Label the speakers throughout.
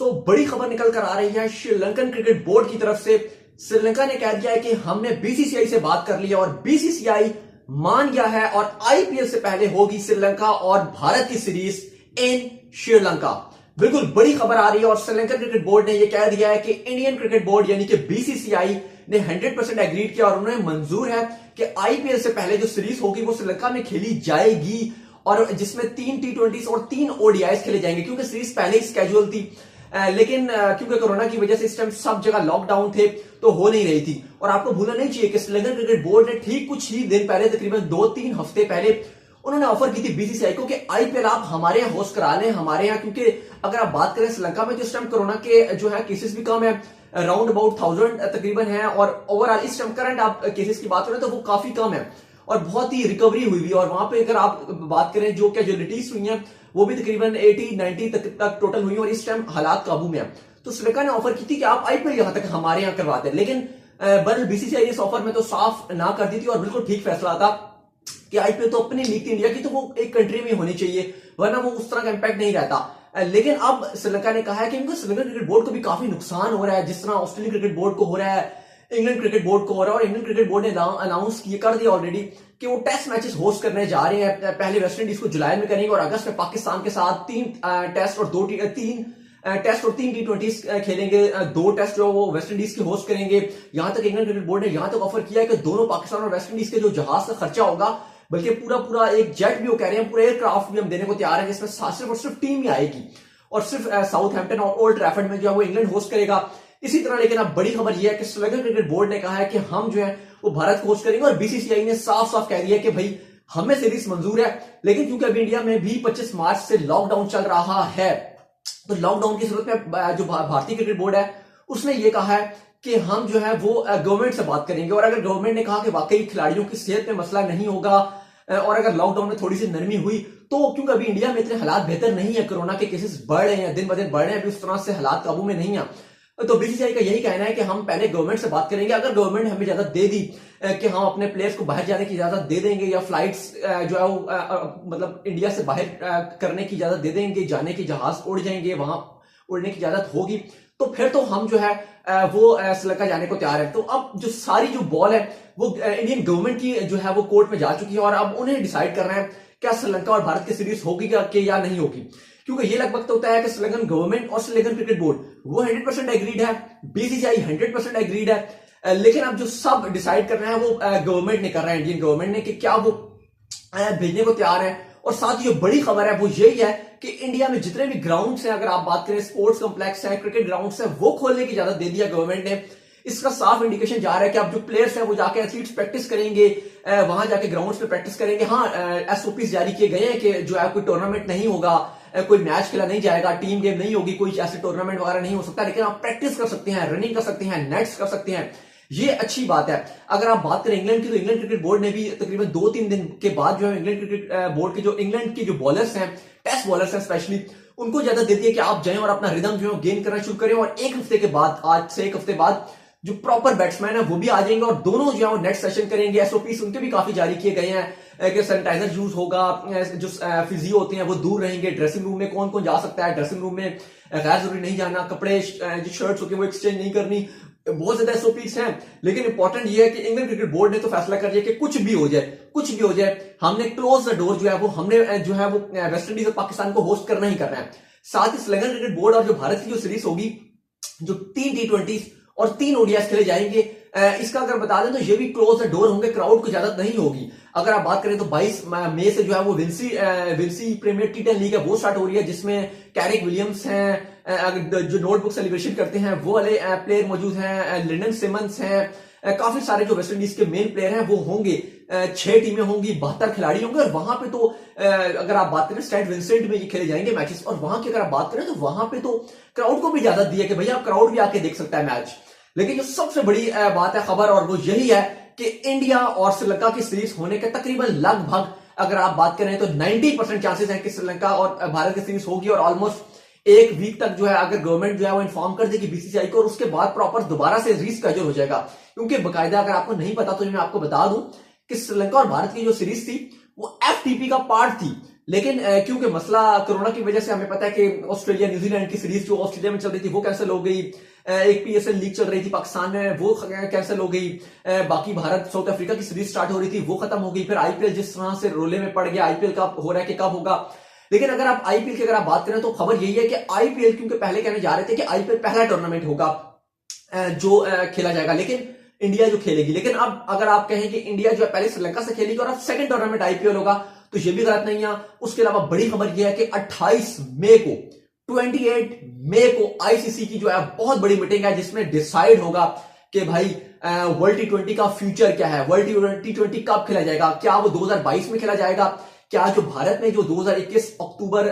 Speaker 1: बड़ी खबर निकल कर आ रही है श्रीलंकन क्रिकेट बोर्ड की तरफ से। श्रीलंका ने कह दिया है कि हमने बीसीसीआई से बात कर लिया और बीसीसीआई मान गया है और आईपीएल से पहले होगी श्रीलंका और भारत की सीरीज इन श्रीलंका। बिल्कुल बड़ी खबर आ रही है और श्रीलंकन क्रिकेट बोर्ड ने यह कह दिया है कि इंडियन क्रिकेट बोर्ड यानी कि बीसीसीआई ने 100% एग्रीड किया और उन्हें मंजूर है कि आईपीएल से पहले जो सीरीज होगी वो श्रीलंका में खेली जाएगी और जिसमें 3 T20 और 3 ओडीआईस खेले जाएंगे, क्योंकि सीरीज पहले ही स्केड्यूल थी। लेकिन क्योंकि कोरोना की वजह से इस टाइम सब जगह लॉकडाउन थे तो हो नहीं रही थी। और आपको भूलना नहीं चाहिए कि श्रीलंकन क्रिकेट बोर्ड ने ठीक कुछ ही दिन पहले, तकरीबन 2-3 हफ्ते पहले, उन्होंने ऑफर की थी बीसीसीआई को कि आईपीएल आप हमारे यहाँ होस्ट करा लें, हमारे यहाँ। क्योंकि अगर आप बात करें श्रीलंका में तो इस टाइम कोरोना के जो है केसेस भी कम है, अराउंड अबाउट 1000 तकरीबन है, और ओवरऑल इस टाइम करंट आप केसेस की बात करें तो वो काफी कम है और बहुत ही रिकवरी हुई है। और वहां पे अगर आप बात करें जो कैजुअलिटीज हुई हैं वो भी तकरीबन 80-90 तक टोटल हुई और इस टाइम हालात काबू में है। तो श्रीलंका ने ऑफर की थी कि आप आईपीएल यहां तक हमारे यहाँ करवाते हैं, लेकिन बल बीसीसीआई ने इस ऑफर में तो साफ ना कर दी थी और बिल्कुल ठीक फैसला था कि आईपीएल तो अपनी लीग थी इंडिया की, तो वो एक कंट्री में होनी चाहिए, वरना वो उस तरह का इंपैक्ट नहीं रहता। लेकिन अब श्रीलंका ने कहा है कि इनको श्रीलंकन क्रिकेट बोर्ड को भी काफी नुकसान हो रहा है, जिस तरह ऑस्ट्रेलियन क्रिकेट बोर्ड को हो रहा है, इंग्लैंड क्रिकेट बोर्ड को हो रहा है। और इंग्लैंड क्रिकेट बोर्ड ने अनाउंस कर दिया ऑलरेडी कि वो टेस्ट मैचेस होस्ट करने जा रहे हैं। पहले वेस्ट इंडीज को जुलाई में करेंगे और अगस्त में पाकिस्तान के साथ 3 टेस्ट और 3 T20 खेलेंगे। 2 टेस्ट जो वो वेस्ट इंडीज के होस्ट करेंगे। यहां तक इंग्लैंड क्रिकेट बोर्ड ने यहां तक ऑफर किया है कि दोनों पाकिस्तान और वेस्ट इंडीज के जो जहाज का खर्चा होगा, बल्कि पूरा एक जेट भी वो कह रहे हैं, पूरा एयरक्राफ्ट भी हम देने को तैयार है, जिसमें सिर्फ और सिर्फ टीम ही आएगी और सिर्फ साउथहैम्पटन और ओल्ड ट्रैफर्ड में जो है वो इंग्लैंड होस्ट करेगा। इसी तरह लेकिन अब बड़ी खबर यह है कि श्रीलंकन क्रिकेट बोर्ड ने कहा है कि हम जो है वो भारत को होस्ट करेंगे और बीसीसीआई ने साफ साफ कह दिया कि भाई हमें सीरीज मंजूर है। लेकिन क्योंकि अभी इंडिया में भी 25 मार्च से लॉकडाउन चल रहा है, तो लॉकडाउन की सूरत में जो भारतीय क्रिकेट बोर्ड है उसने ये कहा है कि हम जो है वो गवर्नमेंट से बात करेंगे। और अगर गवर्नमेंट ने कहा कि वाकई खिलाड़ियों की सेहत में मसला नहीं होगा और अगर लॉकडाउन में थोड़ी सी नरमी हुई, तो क्योंकि अभी इंडिया में इतने हालात बेहतर नहीं है, कोरोना के केसेस बढ़ रहे हैं, दिन ब दिन बढ़ रहे हैं, अभी उस तरह से हालात काबू में नहीं है, तो बीसीसीआई का यही कहना है कि हम पहले गवर्नमेंट से बात करेंगे। अगर गवर्नमेंट हमें इजाजत दे दी कि हम अपने प्लेयर्स को बाहर जाने की इजाजत दे देंगे या फ्लाइट्स जो है वो मतलब इंडिया से बाहर करने की इजाजत दे देंगे, जाने की जहाज उड़ जाएंगे, वहां उड़ने की इजाजत होगी, तो फिर तो हम जो है वो श्रीलंका जाने को तैयार है। तो अब जो सारी जो बॉल है वो इंडियन गवर्नमेंट की जो है वो कोर्ट में जा चुकी है और अब उन्हें डिसाइड करना है क्या श्रीलंका और भारत की सीरीज होगी या नहीं होगी। क्योंकि ये लगभग तो होता है कि श्रीलंकन गवर्नमेंट और श्रीलंकन क्रिकेट बोर्ड वो 100% एग्रीड है, बीसीसीआई 100% एग्रीड है, लेकिन अब जो सब डिसाइड करना है वो गवर्नमेंट ने कर रहा है, इंडियन गवर्नमेंट ने, कि क्या वो भेजने को तैयार है। और साथ ही जो बड़ी खबर है वो यही है कि इंडिया में जितने भी ग्राउंड्स हैं, अगर आप बात करें स्पोर्ट्स कॉम्प्लेक्स है, क्रिकेट ग्राउंड्स है, वो खोलने की इजाजत दे दिया गवर्नमेंट ने। इसका साफ इंडिकेशन जा रहा है कि अब जो प्लेयर्स हैं वो जाके एथलीट्स प्रैक्टिस करेंगे, वहां जाके ग्राउंड्स पे प्रैक्टिस करेंगे। हाँ, एसओपीज जारी किए गए हैं कि जो है कोई टूर्नामेंट नहीं होगा, कोई मैच खेला नहीं जाएगा, टीम गेम नहीं होगी, कोई ऐसे टूर्नामेंट वगैरह नहीं हो सकता, लेकिन आप प्रैक्टिस कर सकते हैं, रनिंग कर सकते हैं, नेट्स कर सकते हैं। ये अच्छी बात है। अगर आप बात करें इंग्लैंड की, तो इंग्लैंड क्रिकेट बोर्ड ने भी तकरीबन 2-3 दिन के बाद जो है इंग्लैंड क्रिकेट बोर्ड के जो इंग्लैंड के जो बॉलर्स हैं, टेस्ट बॉलर्स हैं स्पेशली, उनको इजाजत दे दी है कि आप जाएं और अपना रिदम जो है गेन करना शुरू करें। और एक हफ्ते के बाद, आज से 1 हफ्ते बाद, जो प्रॉपर बैट्समैन है वो भी आ जाएंगे और दोनों जो है वो नेट सेशन करेंगे। एसओपीस उनके भी काफी जारी किए गए हैं कि सैनिटाइजर यूज होगा, जो फिजियो होते हैं वो दूर रहेंगे, ड्रेसिंग रूम में कौन कौन जा सकता है, ड्रेसिंग रूम में गैर जरूरी नहीं जाना, कपड़े जो शर्ट्स होती है वो एक्सचेंज नहीं करनी, बहुत ज्यादा एसओपीस हैं। लेकिन इंपॉर्टेंट ये है कि इंग्लैंड क्रिकेट बोर्ड ने तो फैसला कर दिया कि कुछ भी हो जाए, हमने क्लोज द डोर जो है वो हमने जो है वो वेस्ट इंडीज और पाकिस्तान को होस्ट करना ही करना है। साथ ही श्रीलंकन क्रिकेट बोर्ड और जो भारत की जो सीरीज होगी, जो 3 T20 और 3 ओडीआईस खेले जाएंगे, इसका अगर बता दें तो ये भी क्लोज द डोर होंगे, क्राउड को इजाजत नहीं होगी। अगर आप बात करें तो 22 मई से जो है वो विल्सी प्रीमियर T10 लीग है वो स्टार्ट हो रही है, जिसमें कैरिक विलियम्स हैं, जो नोटबुक सेलिब्रेशन करते हैं वो वाले प्लेयर मौजूद हैं, लिंडन सिमंस हैं, काफी सारे जो वेस्ट इंडीज के मेन प्लेयर हैं वो होंगे। 6 टीमें होंगी, 72 खिलाड़ी होंगे और वहां पे तो अगर आप बात करें स्टेट विंसेंट में ये खेले जाएंगे मैचेस, और वहां की अगर आप बात करें तो वहां पे तो क्राउड को भी इजाजत दी है कि भैया क्राउड भी आके देख सकता है मैच। लेकिन जो सबसे बड़ी बात है खबर, और वो यही है कि इंडिया और श्रीलंका की सीरीज होने के तकरीबन लगभग अगर आप बात करें तो 90% चांसेस है कि श्रीलंका और भारत की सीरीज होगी। और ऑलमोस्ट 1 वीक तक जो है अगर गवर्नमेंट जो है वो इन्फॉर्म कर देगी बीसीसीआई को, और उसके बाद प्रॉपर दोबारा से रीस्केड्यूल हो जाएगा। क्योंकि बकायदा अगर आपको नहीं पता तो मैं आपको बता दूं कि श्रीलंका और भारत की जो सीरीज थी वो एफटीपी का पार्ट थी। लेकिन क्योंकि मसला कोरोना की वजह से हमें पता है कि ऑस्ट्रेलिया न्यूजीलैंड की सीरीज जो ऑस्ट्रेलिया में चल रही थी वो कैंसिल हो गई। एक पीएसएल लीग चल रही थी पाकिस्तान में, वो कैंसिल हो गई। बाकी भारत साउथ अफ्रीका की सीरीज स्टार्ट हो रही थी, वो खत्म हो गई। फिर आईपीएल जिस तरह से रोले में पड़ गया, आईपीएल कब हो रहा है कि कब होगा। लेकिन अगर आप आईपीएल की अगर आप बात करें तो खबर यही है कि आईपीएल, क्योंकि पहले कहने जा रहे थे कि आईपीएल पहला टूर्नामेंट होगा जो खेला जाएगा, लेकिन इंडिया जो खेलेगी। लेकिन अब अगर आप कहें कि इंडिया जो है पहले श्रीलंका से खेलेगी और अब सेकंड टूर्नामेंट आईपीएल होगा, तो ये भी गलत नहीं है। उसके अलावा बड़ी खबर यह है कि 28 मई को आईसीसी की जो है बहुत बड़ी मीटिंग है, जिसमें डिसाइड होगा कि भाई वर्ल्ड टी20 का फ्यूचर क्या है, वर्ल्ड टी20 कब खेला जाएगा। क्या वो 2022 में खेला जाएगा? क्या जो भारत में जो 2021 अक्टूबर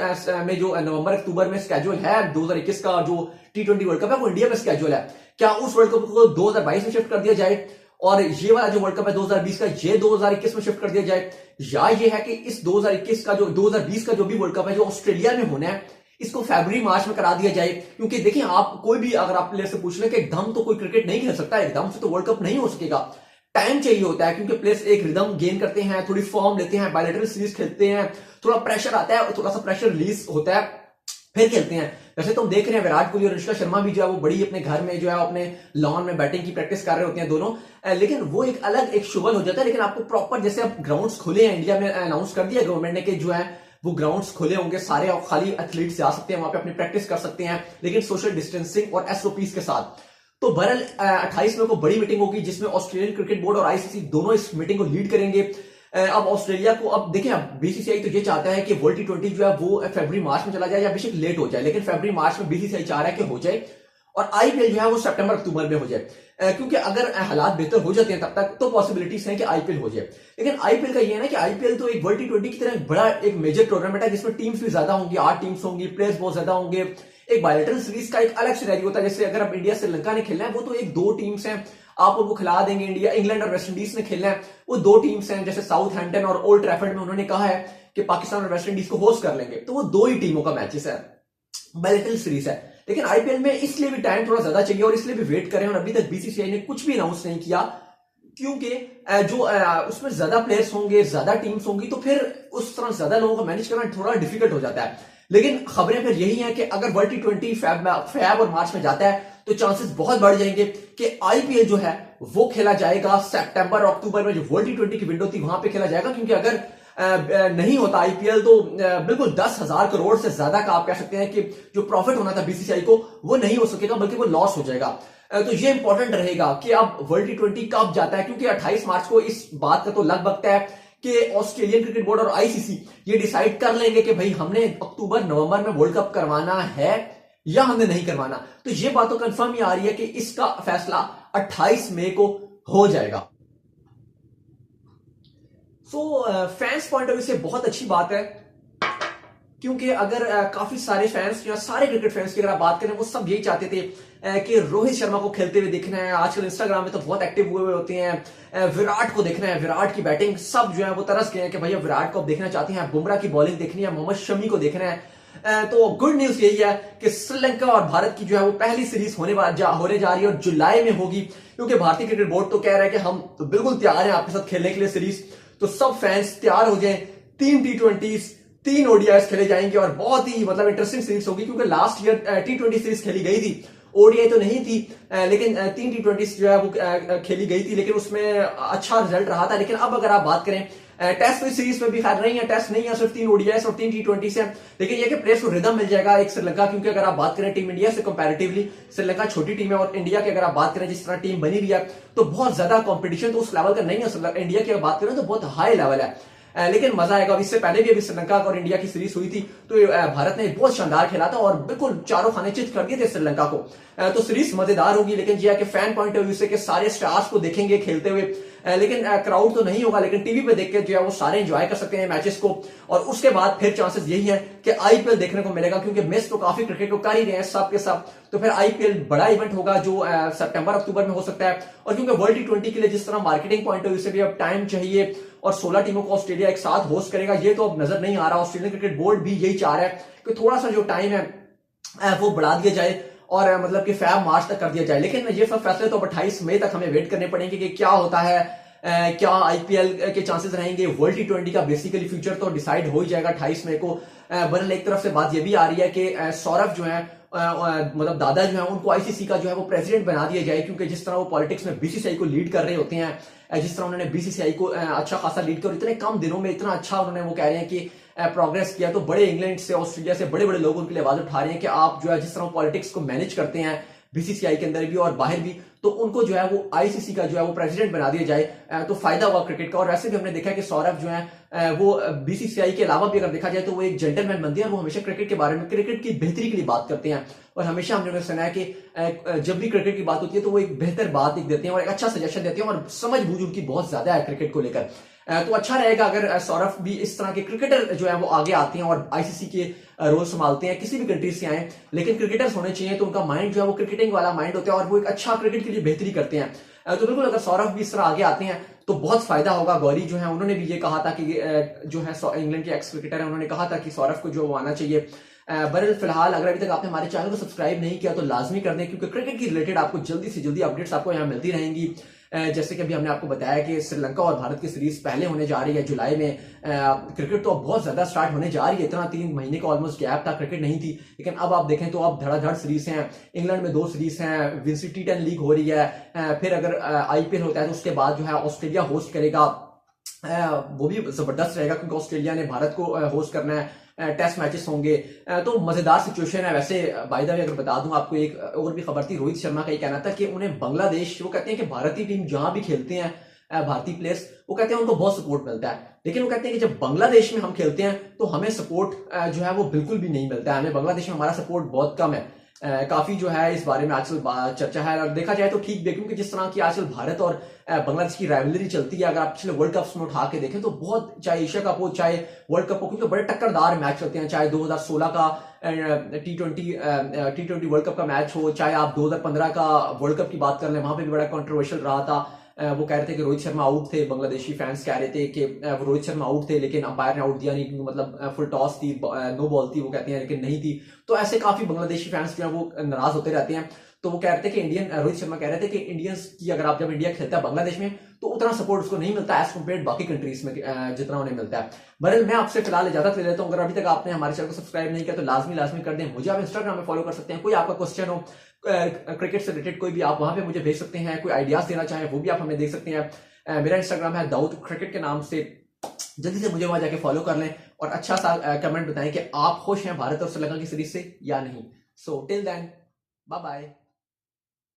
Speaker 1: में जो नवंबर अक्टूबर में स्केड्यूल है 2021 का जो टी20 वर्ल्ड कप है, वो इंडिया में स्केड्यूल है, क्या उस वर्ल्ड कप को 2022 में शिफ्ट कर दिया जाए और ये वाला जो वर्ल्ड कप है 2020 का, ये 2021 में शिफ्ट कर दिया जाए? या ये है कि इस 2021 का जो 2020 का जो भी वर्ल्ड कप है जो ऑस्ट्रेलिया में होना है, इसको फरवरी मार्च में करा दिया जाए? क्योंकि देखिए, आप कोई भी अगर आप प्लेयर से पूछ लें कि एकदम तो कोई क्रिकेट नहीं खेल सकता, एकदम से तो वर्ल्ड कप नहीं हो सकेगा, टाइम चाहिए होता है। क्योंकि प्लेयर्स एक रिदम गेन करते हैं, थोड़ी फॉर्म लेते हैं, बायलैटरल सीरीज खेलते हैं, थोड़ा प्रेशर आता है और थोड़ा सा प्रेशर रिलीज होता है, फिर खेलते हैं। वैसे तो हम देख रहे हैं विराट कोहली और अनुष्का शर्मा भी जो है वो बड़ी अपने घर में जो है अपने लॉन में बैटिंग की प्रैक्टिस कर रहे होते हैं दोनों, लेकिन वो एक अलग एक शुगल हो जाता है। लेकिन आपको प्रॉपर जैसे अब ग्राउंड्स खुले हैं इंडिया में, अनाउंस कर दिया गवर्नमेंट ने कि जो है वो ग्राउंड्स खुले होंगे सारे, और खाली एथलीट्स जा सकते हैं वहां पे अपनी प्रैक्टिस कर सकते हैं, लेकिन सोशल डिस्टेंसिंग और एसओपीज के साथ। तो बहरहाल 28 में को बड़ी मीटिंग होगी जिसमें ऑस्ट्रेलियन क्रिकेट बोर्ड और आईसीसी दोनों इस मीटिंग को लीड करेंगे। अब ऑस्ट्रेलिया को, अब देखिए, अब बीसीसीआई तो ये चाहता है कि वर्ल्ड टी20 जो है वो फरवरी मार्च में चला जाए या बेशक लेट हो जाए, लेकिन फरवरी मार्च में बीसीसीआई चाह रहा है कि हो जाए और आईपीएल जो है वो सितंबर अक्टूबर में हो जाए, क्योंकि अगर हालात बेहतर हो जाते हैं तब तक तो पॉसिबिलिटीज हैं कि आईपीएल हो जाए। लेकिन आईपीएल का ये है ना कि आईपीएल तो एक वर्ल्ड टी20 की तरह एक बड़ा एक मेजर टूर्नामेंट है जिसमें टीम्स भी ज्यादा होंगी, 8 टीम्स होंगी, प्लेयर्स बहुत ज्यादा होंगे। एक बायलैटरल सीरीज का एक अलग सिनेरियो होता है, जैसे अगर अब इंडिया श्रीलंका ने खेलना है, वो तो एक दो टीम्स हैं, आप उनको खिला देंगे। इंडिया, इंग्लैंड और वेस्ट इंडीज ने खेलना है, वो दो टीम्स हैं, जैसे साउथ हैम्पटन और ओल्ड ट्रैफर्ड में उन्होंने कहा है कि पाकिस्तान और वेस्ट इंडीज को होस्ट कर लेंगे, तो वो दो ही टीमों का मैचेस है, बायलैटरल सीरीज है। लेकिन आईपीएल में इसलिए भी टाइम थोड़ा ज्यादा चाहिए और इसलिए भी वेट करें, और अभी तक बीसीसीआई ने कुछ भी अनाउंस नहीं किया, क्योंकि जो उसमें ज्यादा प्लेयर्स होंगे, ज्यादा टीम्स होंगी, तो फिर उस तरह ज्यादा लोगों को मैनेज करना थोड़ा डिफिकल्ट हो जाता है। लेकिन खबरें फिर यही हैं कि अगर वर्ल्ड टी20 फैब और मार्च में जाता है तो चांसेस बहुत बढ़ जाएंगे कि आईपीएल जो है वो खेला जाएगा सितंबर और अक्टूबर में, जो वर्ल्ड टी20 की विंडो थी वहां पे खेला जाएगा। क्योंकि अगर नहीं होता आईपीएल तो बिल्कुल 10,000 करोड़ से ज्यादा का आप कह सकते हैं कि जो प्रॉफिट होना था बीसीसीआई को वो नहीं हो सकेगा, बल्कि वो लॉस हो जाएगा। तो ये इंपॉर्टेंट रहेगा कि अब वर्ल्ड टी20 कब जाता है, क्योंकि 28 मार्च को इस बात का तो लगभग है कि ऑस्ट्रेलियन क्रिकेट बोर्ड और आईसीसी ये डिसाइड कर लेंगे कि भाई हमने अक्टूबर नवंबर में वर्ल्ड कप करवाना है या हमने नहीं करवाना। तो ये बात तो कंफर्म ही आ रही है कि इसका फैसला 28 मई को हो जाएगा। फैंस पॉइंट ऑफ व्यू से बहुत अच्छी बात है, क्योंकि अगर काफी सारे फैंस या सारे क्रिकेट फैंस की अगर आप बात करें, वो सब यही चाहते थे कि रोहित शर्मा को खेलते हुए देखना है। आजकल इंस्टाग्राम में तो बहुत एक्टिव हुए होते हैं, विराट को देखना है, विराट की बैटिंग, सब जो है वो तरस गए हैं कि भैया विराट को देखना चाहते हैं, बुमराह की बॉलिंग देखनी है, मोहम्मद शमी को देखना है। तो गुड न्यूज यही है कि श्रीलंका और भारत की जो है वो पहली सीरीज होने जा रही है और जुलाई में होगी, क्योंकि भारतीय क्रिकेट बोर्ड तो कह रहा है कि हम तो बिल्कुल तैयार हैं आपके साथ खेलने के लिए सीरीज। तो सब फैंस तैयार हो जाएं, 3 टी20, 3 ओडीआई खेले जाएंगे और बहुत ही मतलब इंटरेस्टिंग सीरीज होगी, क्योंकि लास्ट ईयर टी20 सीरीज खेली गई थी, ओडीआई तो नहीं थी, लेकिन 3 टी20 जो है वो खेली गई थी, लेकिन उसमें अच्छा रिजल्ट रहा था। लेकिन अब अगर आप बात करें टेस्ट सीरीज में भी खैर नहीं है, टेस्ट नहीं है, सिर्फ 3 ओडीआई और 3 टी20 से, लेकिन ये कि प्लेयर्स को रिदम मिल जाएगा एक श्रीलंका, क्योंकि अगर आप बात करें टीम इंडिया से कंपैरेटिवली श्रीलंका छोटी टीम है, और इंडिया की अगर आप बात करें जिस तरह टीम बनी हुई है तो बहुत ज्यादा कंपटीशन तो उस लेवल का नहीं है। इंडिया की अगर बात करें तो बहुत हाई लेवल है, लेकिन मजा आएगा। इससे पहले भी अभी श्रीलंका और इंडिया की सीरीज हुई थी तो भारत ने बहुत शानदार खेला था और बिल्कुल चारों खाने चित कर दिए थे श्रीलंका को। तो सीरीज मजेदार होगी, लेकिन यह कि फैन पॉइंट ऑफ व्यू से कि सारे स्टार्स को देखेंगे खेलते हुए, लेकिन क्राउड तो नहीं होगा, लेकिन टीवी पे देख के जो है वो सारे एंजॉय कर सकते हैं मैचेस को। और उसके बाद फिर चांसेस यही है कि आईपीएल देखने को मिलेगा, क्योंकि मिस तो काफी क्रिकेट को कर ही रहे हैं सब के सब। तो फिर आईपीएल बड़ा इवेंट होगा जो सितंबर अक्टूबर में हो सकता है। और क्योंकि वर्ल्ड टी20 के लिए जिस तरह मार्केटिंग पॉइंट ऑफ व्यू से भी अब टाइम चाहिए और 16 टीमों को ऑस्ट्रेलिया एक साथ होस्ट करेगा, ये तो अब नजर नहीं आ रहा। ऑस्ट्रेलियन क्रिकेट बोर्ड भी यही चाह रहा है कि थोड़ा सा जो टाइम है वो बढ़ा दिया जाए और मतलब कि फैब मार्च तक कर दिया जाए। लेकिन ये सब फैसले तो 28 मई तक हमें वेट करने पड़ेंगे कि क्या होता है। क्या आईपीएल के चांसेस रहेंगे, वर्ल्ड T20 का बेसिकली फ्यूचर तो डिसाइड हो ही जाएगा 28 मई को। बहरहाल एक तरफ से बात यह भी आ रही है कि सौरभ जो है मतलब दादा जो है उनको आईसीसी का जो है वो प्रेसिडेंट बना दिया जाए, क्योंकि जिस तरह वो पॉलिटिक्स में बीसीसीआई को लीड कर रहे होते हैं, जिस तरह उन्होंने बीसीसीआई को अच्छा खासा लीड कर इतने कम दिनों में इतना अच्छा उन्होंने वो कह रहे हैं कि प्रोग्रेस किया, तो बड़े इंग्लैंड से ऑस्ट्रेलिया से बड़े बड़े लोग उनके लिए आवाज उठा रहे हैं कि आप जो है जिस तरह पॉलिटिक्स को मैनेज करते हैं बीसीसीआई के अंदर भी और बाहर भी, तो उनको जो है वो आईसीसी का जो है वो प्रेसिडेंट बना दिया जाए तो फायदा हुआ क्रिकेट का। और वैसे भी हमने देखा कि सौरभ जो है वो बीसीसीआई के अलावा भी अगर देखा जाए तो वो एक जेंटलमैन बनते हैं और वो हमेशा क्रिकेट के बारे में, क्रिकेट की बेहतरी के लिए बात करते हैं। और हमेशा हमने सुना है कि जब भी क्रिकेट की बात होती है तो वो एक बेहतर बात देते हैं और एक अच्छा सजेशन देते हैं और समझ बूझ उनकी बहुत ज्यादा है क्रिकेट को लेकर। तो अच्छा रहेगा अगर सौरभ भी इस तरह के क्रिकेटर जो है वो आगे आते हैं और आईसीसी के रोल संभालते हैं, किसी भी कंट्री से आए, लेकिन क्रिकेटर्स होने चाहिए तो उनका माइंड जो है वो क्रिकेटिंग वाला माइंड होता है और वो एक अच्छा क्रिकेट के लिए बेहतरी करते हैं। तो बिल्कुल अगर सौरभ भी इस तरह आगे आते हैं तो बहुत फायदा होगा। गौरी जो है उन्होंने भी ये कहा था कि जो है इंग्लैंड के एक्स क्रिकेटर है, उन्होंने कहा था कि सौरभ को जो वो आना चाहिए। बहरहाल फिलहाल अगर अभी तक आपने हमारे चैनल को सब्सक्राइब नहीं किया तो लाजमी कर दें, क्योंकि क्रिकेट की रिलेटेड आपको जल्दी से जल्दी अपडेट्स आपको यहाँ मिलती रहेंगी। जैसे कि अभी हमने आपको बताया कि श्रीलंका और भारत की सीरीज पहले होने जा रही है जुलाई में। क्रिकेट तो अब बहुत ज्यादा स्टार्ट होने जा रही है, इतना 3 महीने का ऑलमोस्ट गैप था, क्रिकेट नहीं थी, लेकिन अब आप देखें तो अब धड़ाधड़ सीरीज हैं। इंग्लैंड में 2 सीरीज हैं, विंसी T10 लीग हो रही है, फिर अगर आईपीएल होता है तो उसके बाद जो है ऑस्ट्रेलिया होस्ट करेगा, वो भी जबरदस्त रहेगा क्योंकि ऑस्ट्रेलिया ने भारत को होस्ट करना है, टेस्ट मैचेस होंगे, तो मजेदार सिचुएशन है। वैसे बाय द वे अगर बता दूं आपको एक और भी खबर थी, रोहित शर्मा का ये कहना था कि उन्हें बांग्लादेश, वो कहते हैं कि भारतीय टीम जहां भी खेलते हैं भारतीय प्लेयर्स, वो कहते हैं उनको बहुत सपोर्ट मिलता है, लेकिन वो कहते हैं कि जब बांग्लादेश में हम खेलते हैं तो हमें सपोर्ट जो है वो बिल्कुल भी नहीं मिलता है, हमें बांग्लादेश में हमारा सपोर्ट बहुत कम है। काफी जो है इस बारे में आजकल चर्चा है और देखा जाए तो ठीक भी, क्योंकि जिस तरह की आजकल भारत और बांग्लादेश की राइवलरी चलती है, अगर आप पिछले वर्ल्ड कप्स में उठा के देखें तो बहुत, चाहे एशिया कप हो चाहे वर्ल्ड कप हो, क्योंकि बड़े टक्करदार मैच चलते हैं, चाहे 2016 का T20 वर्ल्ड कप का मैच हो, चाहे आप 2015 का वर्ल्ड कप की बात कर लें, वहां पे भी बड़ा कंट्रोवर्शियल रहा था। वो कह रहे थे कि रोहित शर्मा आउट थे, बांग्लादेशी फैंस कह रहे थे कि रोहित शर्मा आउट थे, लेकिन अंपायर ने आउट दिया नहीं, मतलब फुल टॉस थी, नो बॉल थी, वो कहते हैं, लेकिन नहीं थी। तो ऐसे काफी बांग्लादेशी फैंस जो है वो नाराज होते रहते हैं। तो वो कह रहे थे कि रोहित शर्मा कह रहे थे कि इंडियंस की, अगर आप जब इंडिया खेलता है बांग्लादेश में तो उतना सपोर्ट उसको नहीं मिलता एज कम्पेयर बाकी कंट्रीज में जितना उन्हें मिलता है। बहरहाल मैं आपसे फिलहाल इजाजत ले लेता हूं। अगर अभी तक आपने हमारे चैनल को सब्सक्राइब नहीं किया तो लाजमी कर दें। मुझे आप इंस्टाग्राम में फॉलो कर सकते हैं, कोई आपका क्वेश्चन हो क्रिकेट से रिलेटेड कोई भी, आप वहां पे मुझे भेज सकते हैं, कोई आइडियाज देना चाहे वो भी आप हमें देख सकते हैं। मेरा इंस्टाग्राम है दाऊद क्रिकेट के नाम से, जल्दी से मुझे वहां जाके फॉलो कर लें और अच्छा सा कमेंट बताएं कि आप खुश हैं भारत और श्रीलंका की सीरीज से या नहीं। So till then, bye bye.